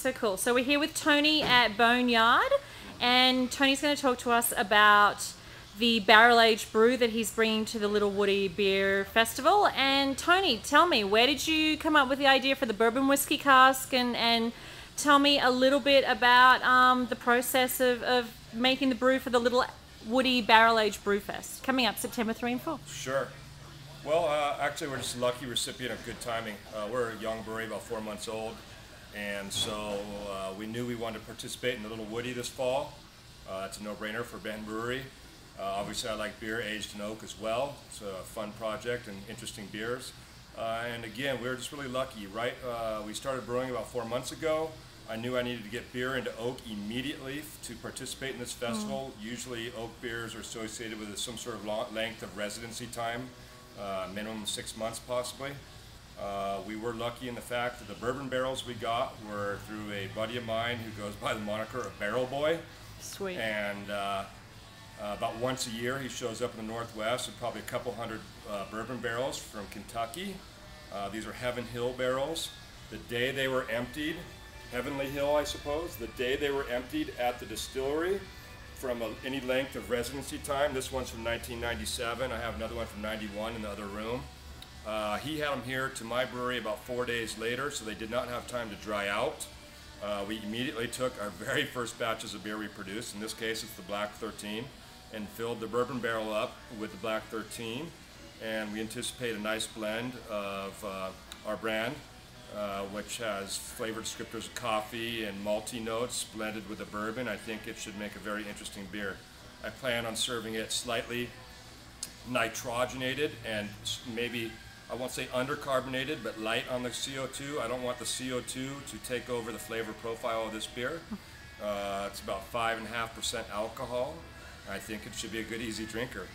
So cool. So we're here with Tony at Boneyard, and Tony's going to talk to us about the barrel-aged brew that he's bringing to the Little Woody Beer Festival. And Tony, tell me, where did you come up with the idea for the bourbon whiskey cask, and tell me a little bit about the process of making the brew for the Little Woody Barrel-Aged Brew Fest coming up September 3 and 4. Sure. Well, actually, we're just a lucky recipient of good timing. We're a young brewery, about 4 months old, and so we knew we wanted to participate in the Little Woody this fall. It's a no-brainer for Ben Brewery. Obviously, I like beer aged in oak as well. It's a fun project and interesting beers. And again, we were just really lucky, right? We started brewing about 4 months ago. I knew I needed to get beer into oak immediately to participate in this festival. Usually, oak beers are associated with some sort of length of residency time, minimum 6 months possibly. We were lucky in the fact that the bourbon barrels we got were through a buddy of mine who goes by the moniker of Barrel Boy. Sweet. And about once a year he shows up in the Northwest with probably a couple hundred bourbon barrels from Kentucky. These are Heaven Hill barrels. The day they were emptied, Heavenly Hill I suppose, the day they were emptied at the distillery from any length of residency time. This one's from 1997. I have another one from 91 in the other room. He had them here to my brewery about 4 days later, so they did not have time to dry out. We immediately took our very first batches of beer we produced, in this case it's the Black 13, and filled the bourbon barrel up with the Black 13, and we anticipate a nice blend of our brand, which has flavor descriptors of coffee and malty notes blended with the bourbon. I think it should make a very interesting beer. I plan on serving it slightly nitrogenated and maybe, I won't say undercarbonated, but light on the CO2. I don't want the CO2 to take over the flavor profile of this beer. It's about 5.5% alcohol. I think it should be a good, easy drinker.